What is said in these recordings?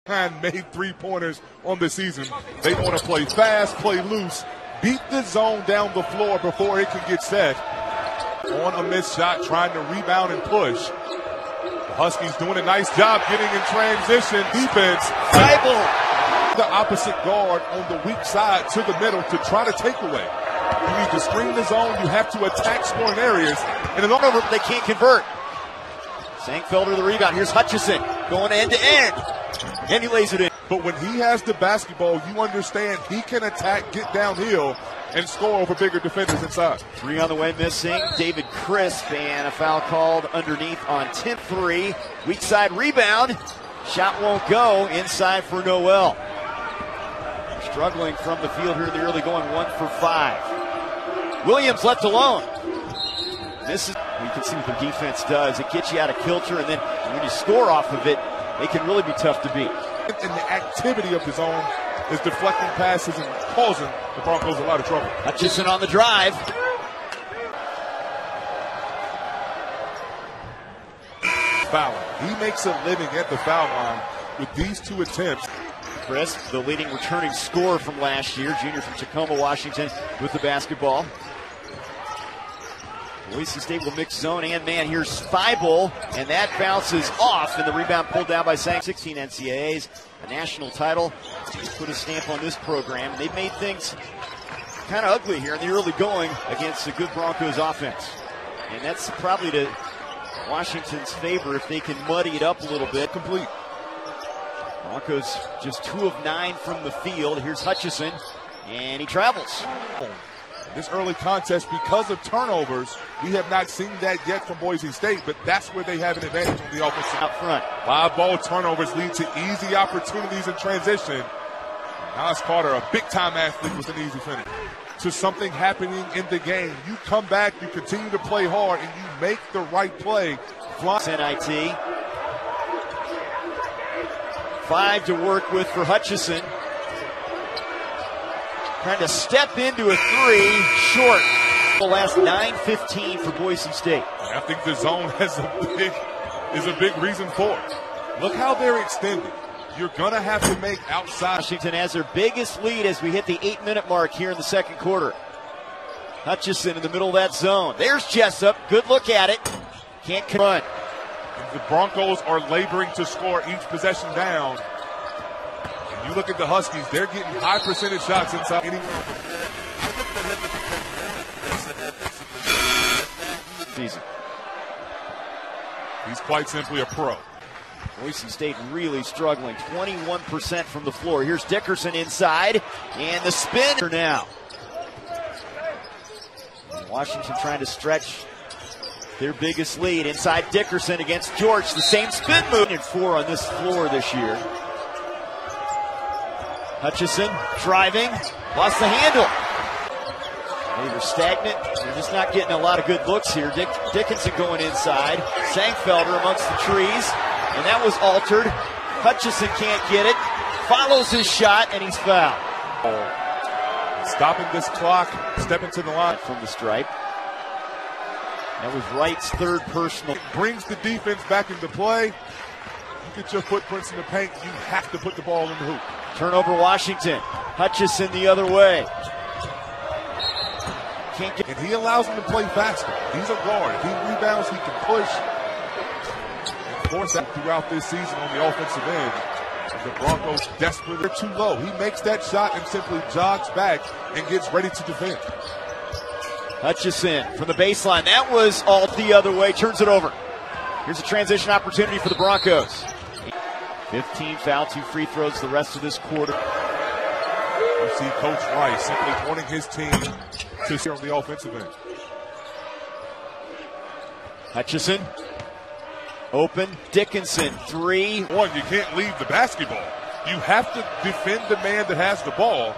Made three-pointers on the season. They want to play fast, play loose, beat the zone down the floor before it can get set. On a missed shot, trying to rebound and push. The Huskies doing a nice job getting in transition. Defense. Bible. The opposite guard on the weak side to the middle to try to take away. You need to screen the zone. You have to attack scoring areas. And in over, they can't convert. Sankfelder the rebound. Here's Hutchison going end to end. And he lays it in. But when he has the basketball, you understand he can attack, get downhill, and score over bigger defenders inside. 3 on the way missing. David Crisp, and a foul called underneath on Tim. 3. Weak side rebound. Shot won't go. Inside for Noel. Struggling from the field here in the early going. 1 for 5. Williams left alone. This is, you can see what the defense does. It gets you out of kilter, and then when you score off of it, they can really be tough to beat. And the activity of the zone is deflecting passes and causing the Broncos a lot of trouble. Hutchison on the drive. Fouling. He makes a living at the foul line with these 2 attempts. Crisp, the leading returning scorer from last year, junior from Tacoma, Washington, with the basketball. Boise State will mix zone and man. Here's Feibel, and that bounces off, and the rebound pulled down by Sang. 16 NCAAs, a national title. He's put a stamp on this program. They've made things kind of ugly here in the early going against a good Broncos offense. And that's probably to Washington's favor if they can muddy it up a little bit. Complete. Broncos just 2 of 9 from the field. Here's Hutchison, and he travels. This early contest, because of turnovers, we have not seen that yet from Boise State, but that's where they have an advantage on the offensive. Out front. 5 ball turnovers lead to easy opportunities in transition. Nas Carter, a big-time athlete with an easy finish. To something happening in the game. You come back, you continue to play hard, and you make the right play. NIT. 5 to work with for Hutchison. Trying to step into a 3, short. The last 9:15 for Boise State. I think the zone is a big reason for it. Look how they're extended. You're going to have to make outside. Washington has their biggest lead as we hit the 8-minute mark here in the second quarter. Hutchison in the middle of that zone. There's Jessup. Good look at it. Can't run. The Broncos are laboring to score each possession down. You look at the Huskies, they're getting high percentage shots inside. Season. He's quite simply a pro. Boise State really struggling. 21% from the floor. Here's Dickerson inside, and the spin now. Washington trying to stretch their biggest lead. Inside Dickerson against George. The same spin move. 4 on this floor this year. Hutchison driving, lost the handle. They were stagnant. They're just not getting a lot of good looks here. Dickinson going inside. Sankfelder amongst the trees, and that was altered. Hutchison can't get it. Follows his shot, and he's fouled. Stopping this clock, stepping to the line from the stripe. That was Wright's 3rd personal. It brings the defense back into play. You get your footprints in the paint, you have to put the ball in the hoop. Turnover Washington. Hutchison the other way. Can't get. And he allows him to play faster. He's a guard. If he rebounds, he can push. And force that throughout this season on the offensive end. The Broncos desperately, they're too low. He makes that shot and simply jogs back and gets ready to defend. Hutchison from the baseline. That was all the other way. Turns it over. Here's a transition opportunity for the Broncos. 15 foul, 2 free throws the rest of this quarter. You see Coach Rice simply wanting his team to share on the offensive end. Hutchison, open, Dickinson, 3. One, you can't leave the basketball. You have to defend the man that has the ball.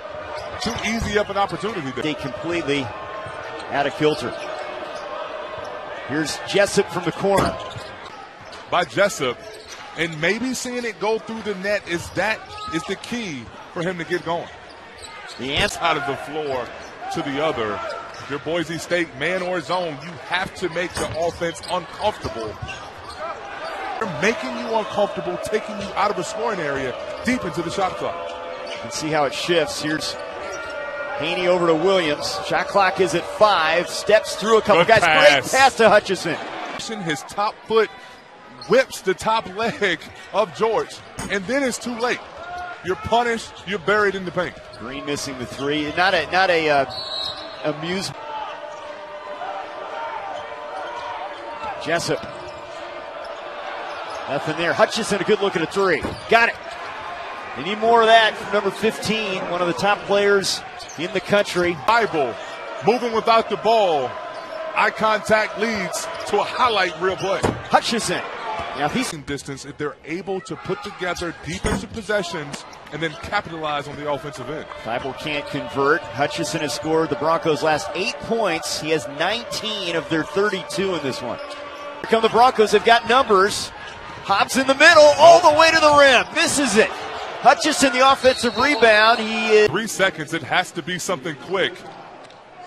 Too easy up an opportunity there. They completely out of kilter. Here's Jessup from the corner. By Jessup. And maybe seeing it go through the net is the key for him to get going. The answer out of the floor to the other. Your Boise State man or zone, you have to make the offense uncomfortable. They're making you uncomfortable, taking you out of a scoring area. deep into the shot clock. You can see how it shifts. Here's Haney over to Williams. Shot clock is at 5. Steps through a couple Good guys. pass. Great pass to Hutchison. His top foot whips the top leg of George, and then it's too late. You're punished. You're buried in the paint. Green missing the 3. Not a amusement. Jessup. Nothing there. Hutchison, a good look at a 3. Got it. They need more of that from number 15, one of the top players in the country. Bible moving without the ball. Eye contact leads to a highlight reel play. Hutchison. Now he's in distance if they're able to put together defensive possessions and then capitalize on the offensive end. Bible can't convert. Hutchison has scored the Broncos' last 8 points. He has 19 of their 32 in this one. Here come the Broncos. They've got numbers. Hobbs in the middle, all the way to the rim. Misses it. Hutchison, the offensive rebound. He is 3 seconds. It has to be something quick.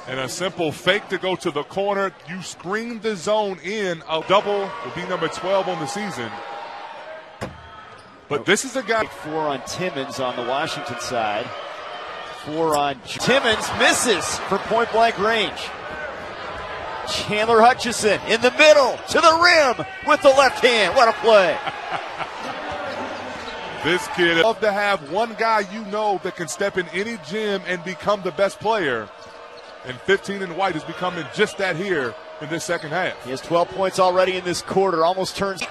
And a simple fake to go to the corner. You screen the zone in. A double will be number 12 on the season. But this is a guy. 4 on Timmons on the Washington side. 4 on Timmons. Misses from point-blank range. Chandler Hutchison in the middle to the rim with the left hand. What a play. This kid love to have one guy you know that can step in any gym and become the best player. And 15 in white is becoming just that here in this second half. He has 12 points already in this quarter. Almost turns.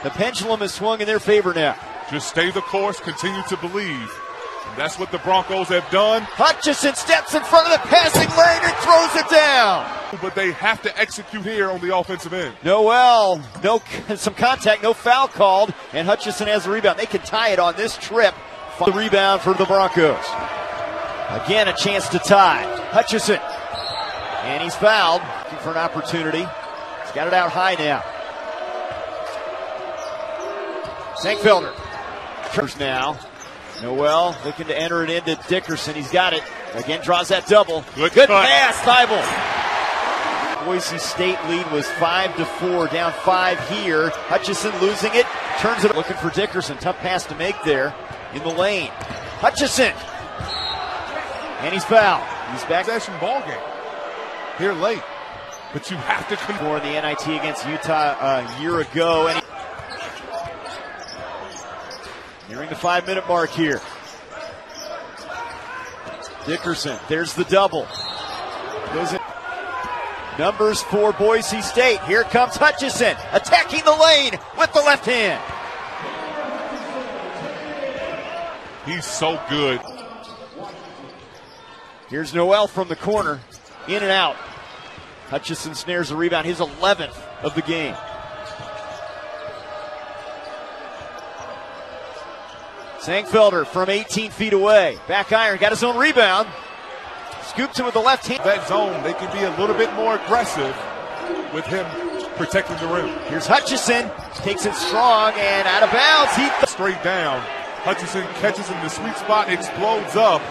The pendulum is swung in their favor now. Just stay the course, continue to believe. And that's what the Broncos have done. Hutchison steps in front of the passing lane and throws it down. But they have to execute here on the offensive end. Some contact, no foul called, and Hutchison has the rebound. They can tie it on this trip. The rebound for the Broncos. Again, a chance to tie. Hutchison, and he's fouled. Looking for an opportunity. He's got it out high now. Sankfelder. Now. Noel looking to enter it into Dickerson. He's got it. Again, draws that double. Good pass, Thibault. Boise State lead was 5-4, down 5 here. Hutchison losing it, turns it, looking for Dickerson. Tough pass to make there in the lane. Hutchison, and he's fouled. He's back. Possession ball game here late, but you have to for the NIT against Utah a year ago. And nearing the 5-minute mark here. Dickerson, there's the double. Goes in. Numbers for Boise State. Here comes Hutchison, attacking the lane with the left hand. He's so good. Here's Noel from the corner, in and out. Hutchison snares the rebound, his 11th of the game. Sankfelder from 18 feet away. Back iron, got his own rebound. Scoops him with the left hand. That zone, they can be a little bit more aggressive with him protecting the rim. Here's Hutchison, takes it strong and out of bounds. He straight down. Hutchison catches in the sweet spot, explodes up,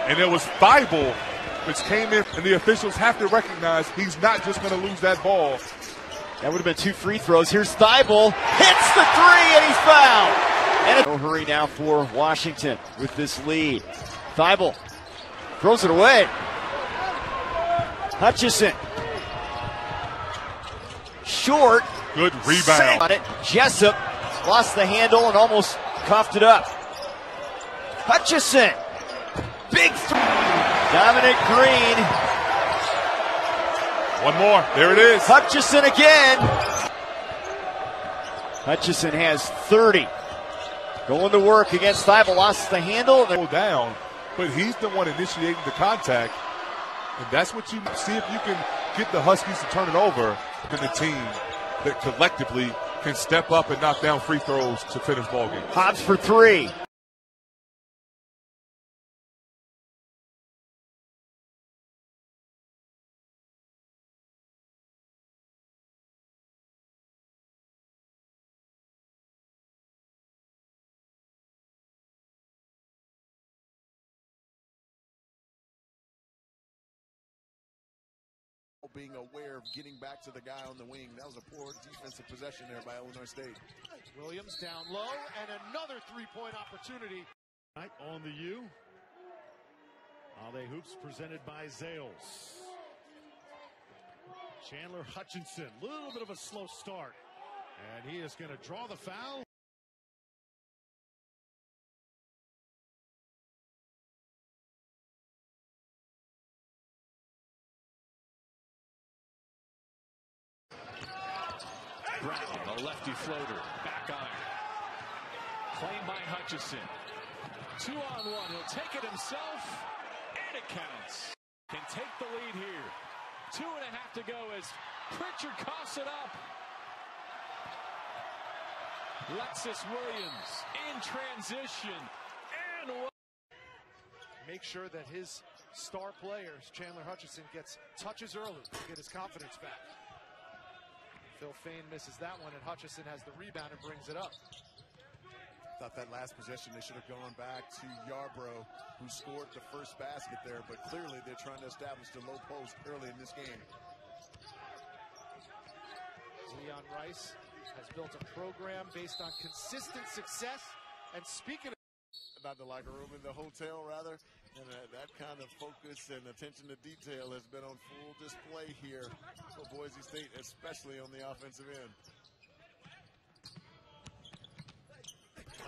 and it was Thibault which came in, and the officials have to recognize he's not just going to lose that ball. That would have been 2 free throws. Here's Thibault, hits the 3, and he's fouled. And no hurry now for Washington with this lead. Thibault throws it away. Hutchison. Short. Good rebound. On it. Jessup lost the handle and almost coughed it up. Hutchison. Big Dominic Green. One more. There it is. Hutchison again. Hutchison has 30. Going to work against Thibault. Lost the handle. Go down, but he's the one initiating the contact. And that's what you see if you can get the Huskies to turn it over. Then the team that collectively can step up and knock down free throws to finish ball games. Hobbs for 3. being aware of getting back to the guy on the wing. That was a poor defensive possession there by Illinois State. Williams down low, and another three-point opportunity. Right on the U. Ave Hoops presented by Zales. Chandler Hutchison, little bit of a slow start. And he is going to draw the foul. Brown, a lefty floater, back iron. Claimed by Hutchison. 2-on-1, he'll take it himself, and it counts. Can take the lead here. 2.5 to go as Pritchard coughs it up. Lexus Williams in transition, and Make sure that his star players, Chandler Hutchison, gets touches early to get his confidence back. Phil Fain misses that one, and Hutchison has the rebound and brings it up. Thought that last possession they should have gone back to Yarbrough, who scored the first basket there, but clearly they're trying to establish the low post early in this game. Leon Rice has built a program based on consistent success. And speaking of About the locker room in the hotel, rather, and that kind of focus and attention to detail has been on full display here for Boise State, especially on the offensive end.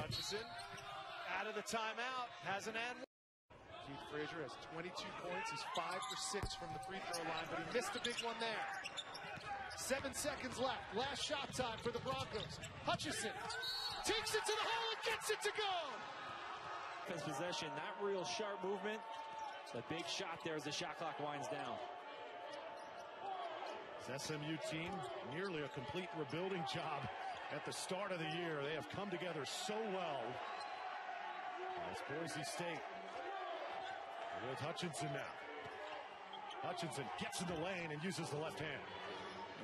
Hutchison out of the timeout, has an and one. Keith Frazier has 22 points. He's 5 for 6 from the free throw line, but he missed a big one there. 7 seconds left. Last shot time for the Broncos. Hutchison takes it to the hole and gets it to go. His possession, not real sharp movement. The big shot there as the shot clock winds down. This SMU team, nearly a complete rebuilding job at the start of the year. They have come together so well. As Boise State with Hutchison now. Hutchison gets in the lane and uses the left hand.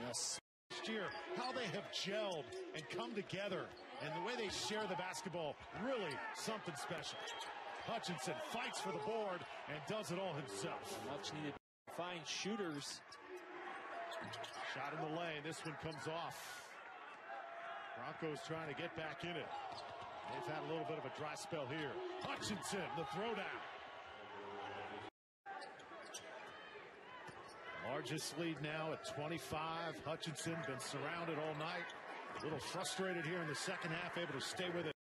Yes. Last year, how they have gelled and come together, and the way they share the basketball, really something special. Hutchison fights for the board and does it all himself. Much needed. Fine shooters. Shot in the lane. This one comes off. Broncos trying to get back in it. They've had a little bit of a dry spell here. Hutchison, the throwdown. Largest lead now at 25. Hutchison been surrounded all night. A little frustrated here in the second half, able to stay with it.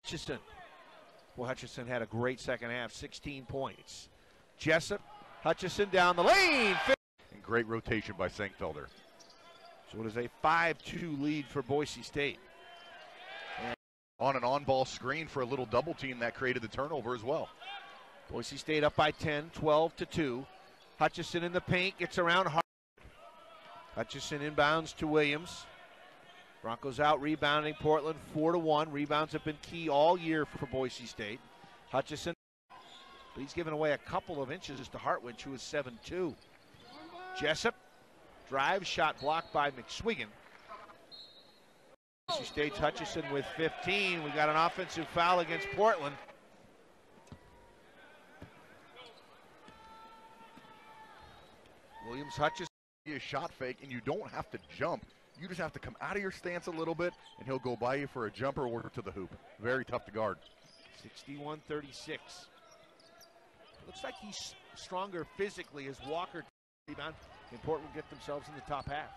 Hutchison. Well, Hutchison had a great second half, 16 points. Jessup, Hutchison down the lane. And great rotation by Sankfelder. So it is a 5-2 lead for Boise State. And on an on-ball screen for a little double team that created the turnover as well. Boise State up by 10, 12-2. Hutchison in the paint, gets around Hart. Hutchison inbounds to Williams. Broncos out rebounding Portland 4-1. Rebounds have been key all year for Boise State. Hutchison, but he's given away a couple of inches to Hartwich, who is 7-2. Jessup, drive, shot blocked by McSwiggan. Boise State's Hutchison with 15. We got an offensive foul against Portland. Williams, Hutchison. A shot fake, and you don't have to jump. You just have to come out of your stance a little bit, and he'll go by you for a jumper or to the hoop. Very tough to guard. 61-36. Looks like he's stronger physically as Walker rebound, and Portland get themselves in the top half.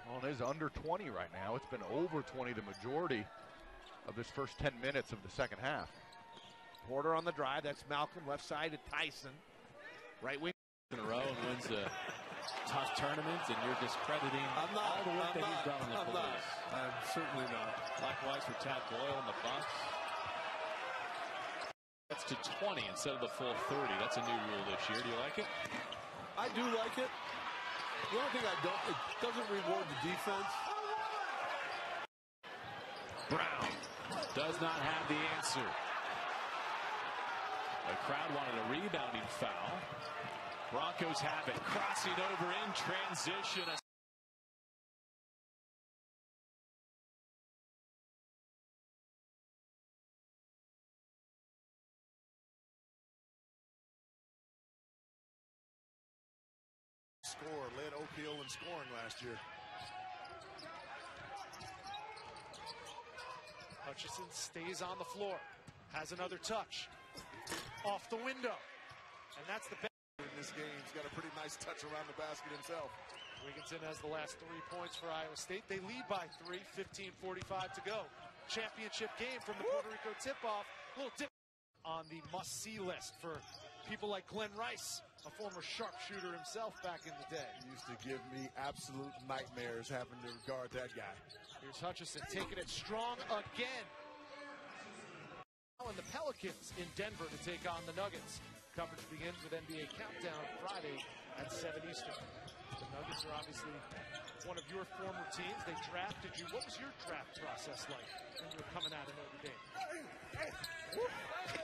Well, it is under 20 right now. It's been over 20 the majority of this first 10 minutes of the second half. Porter on the drive. That's Malcolm. Left side to Tyson. Right wing. In a row and wins a tough tournament, and you're discrediting all the work that he's done in the police. I'm certainly not. Likewise for Tad Boyle and the Bucks. That's to 20 instead of the full 30. That's a new rule this year. Do you like it? I do like it. The only thing I don't, it doesn't reward the defense. Brown does not have the answer. The crowd wanted a rebounding foul. Broncos have it. Crossing over in transition. Led Oak Hill in scoring last year. Hutchison stays on the floor. Has another touch. Off the window. And that's the best. In this game, he's got a pretty nice touch around the basket himself. Wigginton has the last 3 points for Iowa State. They lead by 3, 15:45 to go. Championship game from the Puerto Rico tip-off. A little dip on the must-see list for people like Glenn Rice, a former sharpshooter himself back in the day. He used to give me absolute nightmares having to guard that guy. Here's Hutchison taking it strong again. And the Pelicans in Denver to take on the Nuggets. Coverage begins with NBA Countdown Friday at 7 Eastern. The Nuggets are obviously one of your former teams. They drafted you. What was your draft process like when you were coming out of Notre Dame?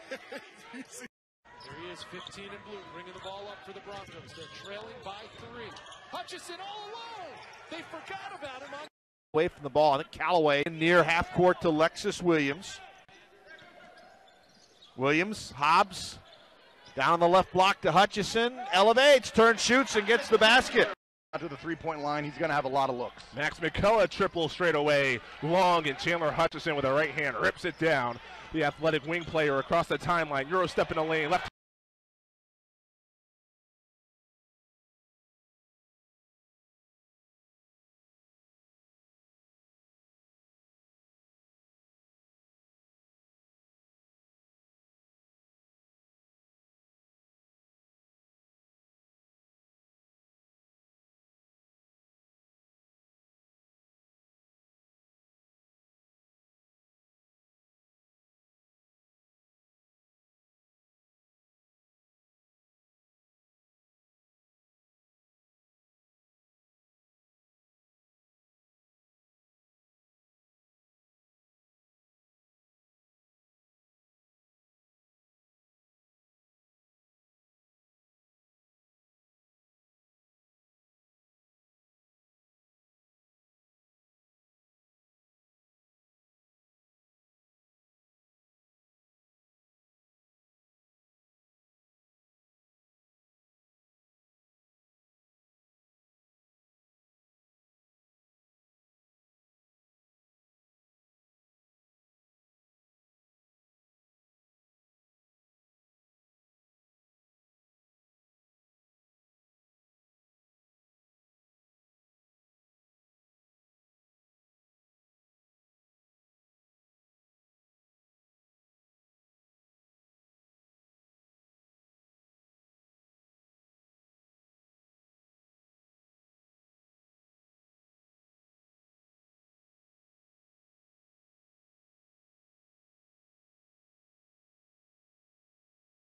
There he is, 15 in blue, bringing the ball up for the Broncos. They're trailing by 3. Hutchison all alone. They forgot about him. Away from the ball. I think Callaway near half court to Lexus Williams. Williams, Hobbs, down the left block to Hutchison. Elevates, turns, shoots, and gets the basket. To the three-point line, he's going to have a lot of looks. Max McCullough triple straight away, long, and Chandler Hutchison with a right hand rips it down. The athletic wing player across the timeline, Euro step in the lane, left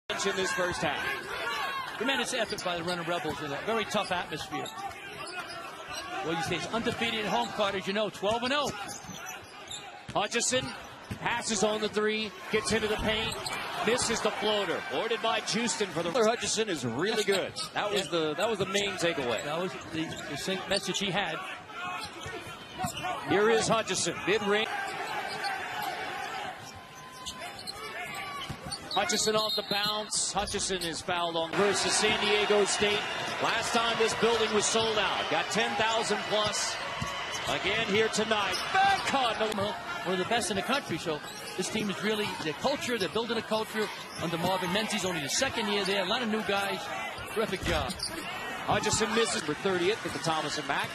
In this first half. Tremendous effort by the Running Rebels in a very tough atmosphere. Boise State's undefeated at home, Carter, as you know, 12-0. Hutchison passes on the three, gets into the paint, misses the floater. Boarded by Hutchison for the Hutchison is really good. That was the main takeaway. That was the message he had. Here is Hutchison, mid-range. Hutchison off the bounce. Hutchison is fouled on versus San Diego State. Last time this building was sold out. Got 10,000 plus. Again here tonight. Back cut. One of the best in the country. So this team is really their culture. They're building a culture under Marvin Menzies. Only the second year there. A lot of new guys. Terrific job. Hutchison misses for 30th at the Thomas and Mack.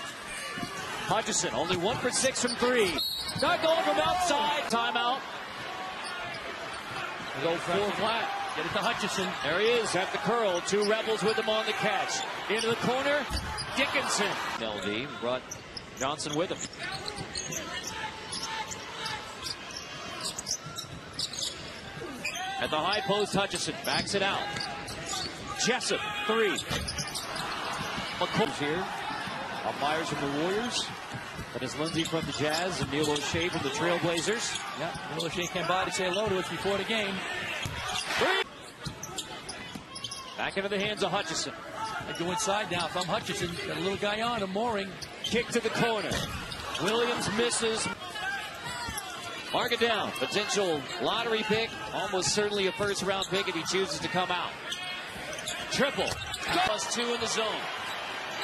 Hutchison only 1 for 6 from 3. Not going from outside. Timeout. Go full flat. Get it to Hutchison. There he is at the curl. 2 Rebels with him on the catch. Into the corner. Dickinson. LD brought Johnson with him. At the high post, Hutchison backs it out. Jessup, 3. McCoy's here. Myers from the Warriors. That is Lindsey from the Jazz and Neil O'Shea from the Trailblazers. Yeah, Neil O'Shea came by to say hello to us before the game. 3. Back into the hands of Hutchison. I go inside now. If I'm Hutchison, got a little guy on him, mooring. Kick to the corner. Williams misses. Mark it down. Potential lottery pick. Almost certainly a first-round pick if he chooses to come out. Triple. +2 in the zone.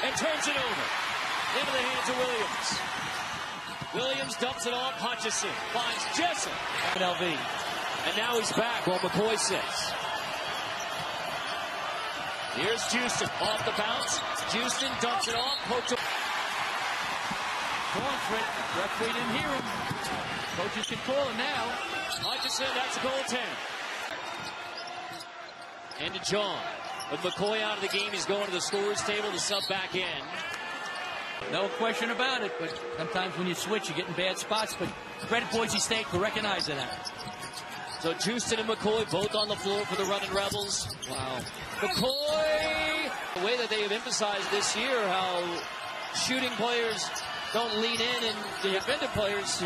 And turns it over. Into the hands of Williams. Williams dumps it off. Hutchison finds Jessup. LV. And now he's back while McCoy sits. Here's Houston off the bounce. Houston dumps it off. Poked it. Going for it. Referee didn't hear him. Coaches can call it now. Hutchison, that's a goal 10. And to John. With McCoy out of the game, he's going to the scorer's table to sub back in. No question about it, but sometimes when you switch, you get in bad spots. But credit Boise State for recognizing that. So Houston and McCoy both on the floor for the Running Rebels. Wow. McCoy, the way that they have emphasized this year, how shooting players don't lean in and the defended players,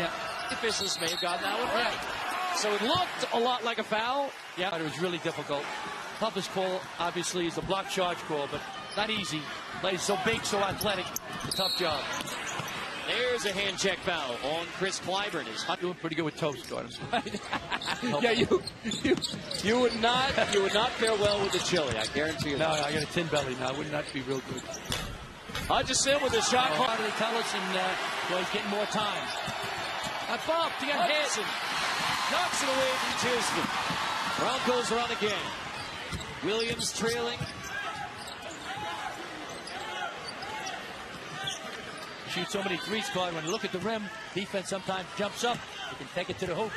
officials may have gotten that one right. So it looked a lot like a foul. Yeah, but it was really difficult. Toughest call, obviously, is the block charge call, but not easy. He's so big, so athletic. Tough job. There's a hand check foul on Chris Clyburn. He's doing pretty good with toast, Gordon. Yeah, you would not fare well with the chili. I guarantee you. No, I got a tin belly now. I would not be real good. Hutchison with a shot clock. How do they tell us? And he's getting more time. I bumped. He got hit. Knocks it away from Houston. Broncos run again. Williams trailing. Shoot so many threes, Carter. When you look at the rim, defense sometimes jumps up. You can take it to the hoop.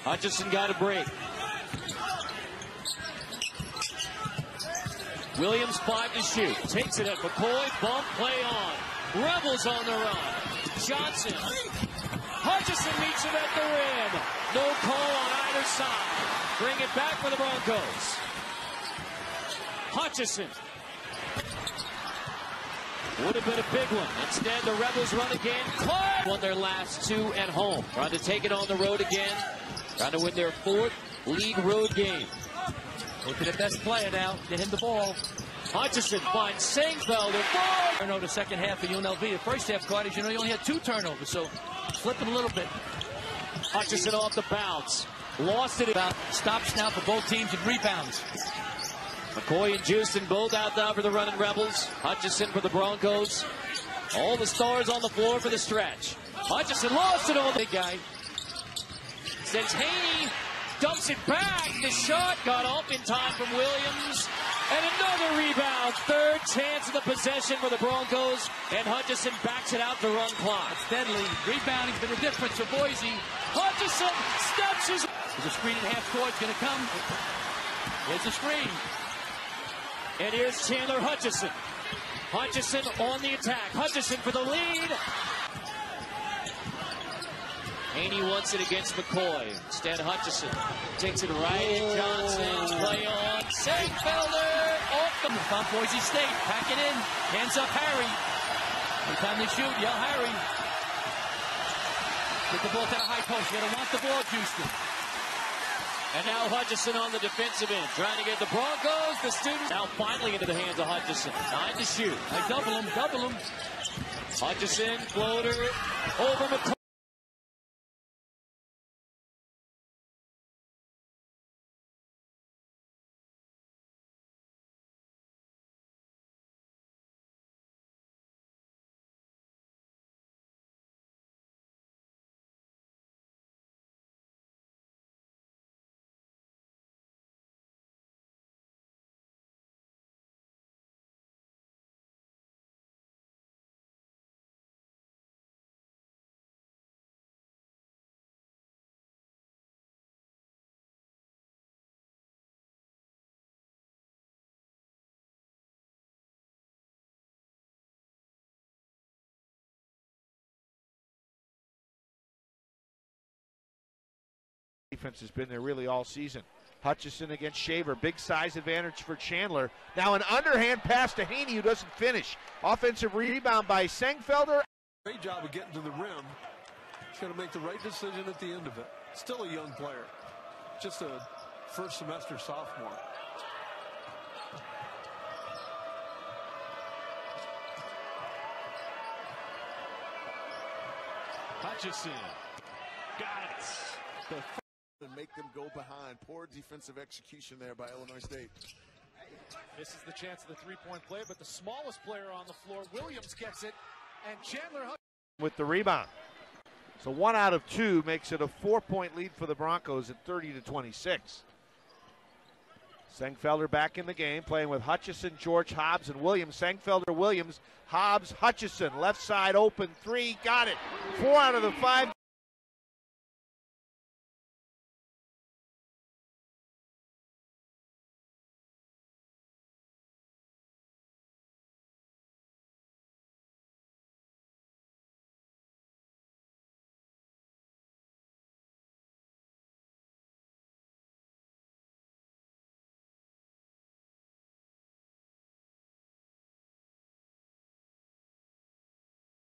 Hutchison got a break. Williams 5 to shoot. Takes it at McCoy. Bump play on. Rebels on the run. Johnson. Hutchison meets him at the rim. No call on either side. Bring it back for the Broncos. Hutchison. Would have been a big one. Instead, the Rebels run again. Clark won their last 2 at home. Trying to take it on the road again. Trying to win their 4th league road game. Look at the best player now. Get him the ball. Hutchison finds Sengfelder. I know the second half of UNLV. The first half, Carter, you only had 2 turnovers, so flipping a little bit. Hutchison off the bounce. Lost it. About stops now for both teams and rebounds. McCoy and Houston both out now for the Running Rebels. Hutchison for the Broncos. All the stars on the floor for the stretch. Hutchison lost it on the big guy. Since Haney dumps it back, the shot got off in time from Williams. And another rebound. 3rd chance of the possession for the Broncos. And Hutchison backs it out to run clock. It's deadly. Rebounding's been a difference for Boise. Hutchison steps his... There's a screen in half court. It's going to come. There's a screen. And here's Chandler Hutchison. Hutchison on the attack. Hutchison for the lead. Haney wants it against McCoy. Instead, Hutchison takes it right at Johnson. Play on. Sengfelder off them. From Boise State. Pack it in. Hands up, Harry. Every time they shoot, yell Harry. Get the ball to the high post. You gotta want the ball, Houston. And now Hutchison on the defensive end, trying to get the Broncos. The students now finally into the hands of Hutchison. 9 to shoot. I double him. Hutchison, floater, over McCoy. Defense has been there really all season. Hutchison against Shaver. Big size advantage for Chandler. Now an underhand pass to Haney who doesn't finish. Offensive rebound by Sengfelder. Great job of getting to the rim. He's got to make the right decision at the end of it. Still a young player. Just a first semester sophomore. Hutchison. Got it. And make them go behind. Poor defensive execution there by Illinois State. This is the chance of the three-point play, but the smallest player on the floor, Williams, gets it, and Chandler with the rebound. So 1 out of 2 makes it a 4-point lead for the Broncos at 30-26. Sengfelder back in the game, playing with Hutchison, George, Hobbs, and Williams. Sengfelder, Williams, Hobbs, Hutchison. Left side open, 3, got it. 4 out of the 5.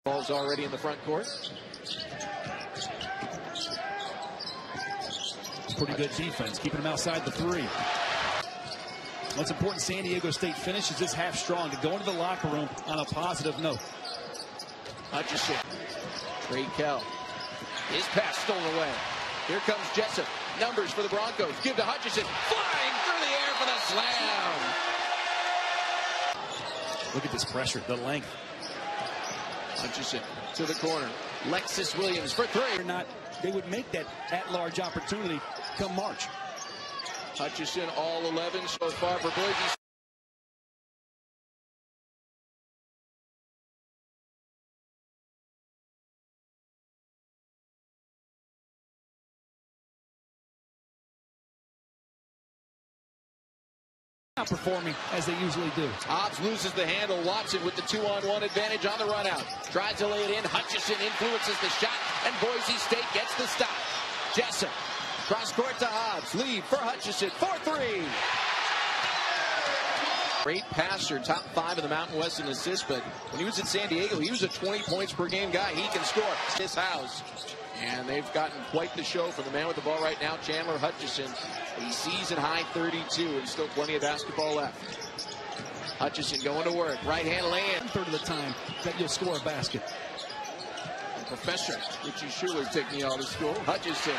Ball's already in the front court. Pretty good defense, keeping them outside the 3. What's important, San Diego State finishes this half strong to go into the locker room on a positive note. Hutchison. Trey Kell. His pass stolen away. Here comes Jessup. Numbers for the Broncos. Give to Hutchison. Flying through the air for the slam. Look at this pressure, the length. Hutchison to the corner. Lexus Williams for 3. They would make that at-large opportunity come March. Hutchison all 11 so far for Boise State. Not performing as they usually do. Hobbs loses the handle. Watson with the 2-on-1 advantage on the run out. Tries to lay it in. Hutchison influences the shot, and Boise State gets the stop. Jessup cross court to Hobbs. Lead for Hutchison. 4-3. Great passer, top 5 in the Mountain West in assists, but when he was in San Diego, he was a 20 points per game guy. He can score. This house. And they've gotten quite the show from the man with the ball right now, Chandler Hutchison. A season-high 32 and still plenty of basketball left. Hutchison going to work. Right-hand lay-in. 1/3 of the time that you'll score a basket. And Professor Richie Schuler take me all to school. Hutchison.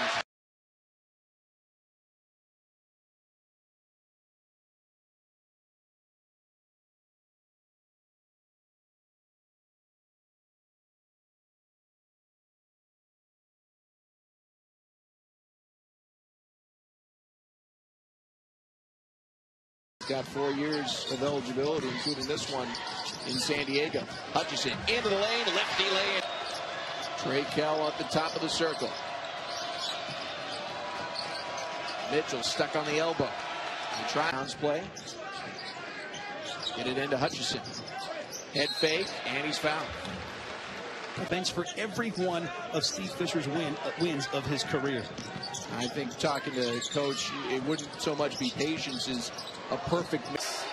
Got 4 years of eligibility, including this one in San Diego. Hutchison into the lane, lefty lane. Trey Kell at the top of the circle. Mitchell stuck on the elbow. The try-downs play. Get it into Hutchison. Head fake, and he's fouled. bench for every one of Steve Fisher's wins of his career. I think talking to Coach, it wouldn't so much be patience as a perfect mix.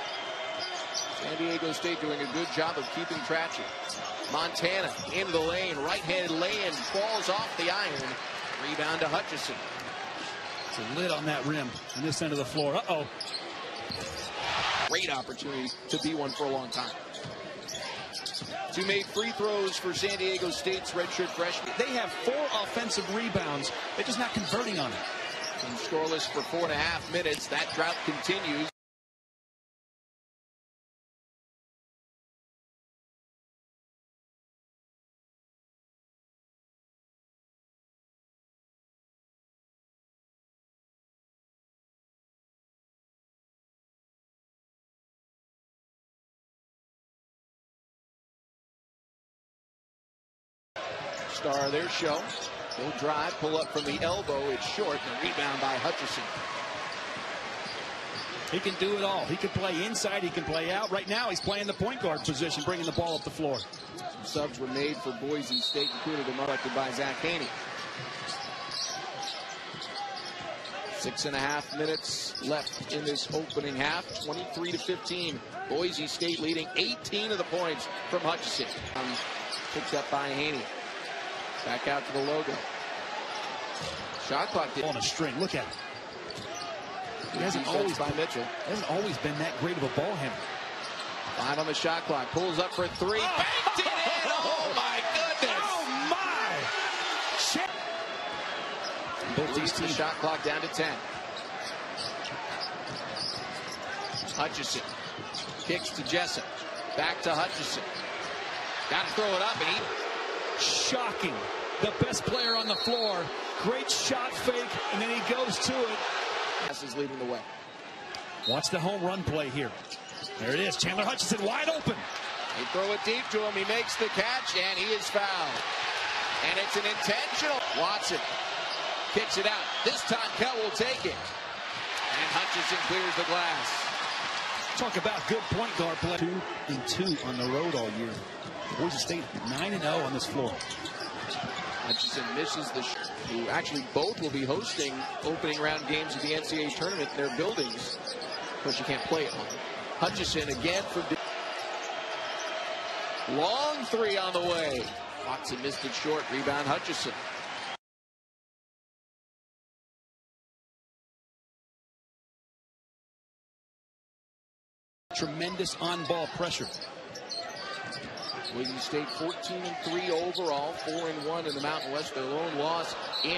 San Diego State doing a good job of keeping traction. Montana into the lane, right-handed lay-in, falls off the iron. Rebound to Hutchison. It's a lid on that rim on this end of the floor. Uh-oh. Great opportunity to be one for a long time. Two made free throws for San Diego State's redshirt freshman. They have 4 offensive rebounds. They're just not converting on it. And scoreless for 4.5 minutes. That drought continues. Star of their show. He'll drive, pull up from the elbow. It's short. And a rebound by Hutchison. He can do it all. He can play inside. He can play out. Right now, he's playing the point guard position, bringing the ball up the floor. Some subs were made for Boise State, included them elected by Zach Haney. 6.5 minutes left in this opening half. 23-15. Boise State leading 18 of the points from Hutchison. Picked up by Haney. Back out to the logo. Shot clock on a string. Look at him. He hasn't always been that great of a ball handler. 5 on the shot clock. Pulls up for 3. Oh. Banked it in. Oh my goodness. Oh my. Both these teams. Shot clock down to 10. Hutchison kicks to Jessup. Back to Hutchison. Got to throw it up, and he. Shocking. The best player on the floor. Great shot fake, and then he goes to it. This is leading the way. Watch the home run play here. There it is. Chandler Hutchison wide open. They throw it deep to him. He makes the catch, and he is fouled. And it's an intentional. Watson kicks it out. This time, Kell will take it. And Hutchison clears the glass. Talk about good point guard play. 2-2 on the road all year. Boise State 9-0 on this floor. Hutchison misses the shot. Who actually both will be hosting opening round games of the NCAA tournament in their buildings. Of course, you can't play at home. Hutchison again for long 3 on the way. Watson missed it short. Rebound Hutchison. Tremendous on-ball pressure. Boise State 14-3 overall, 4-1 in the Mountain West. Their lone loss in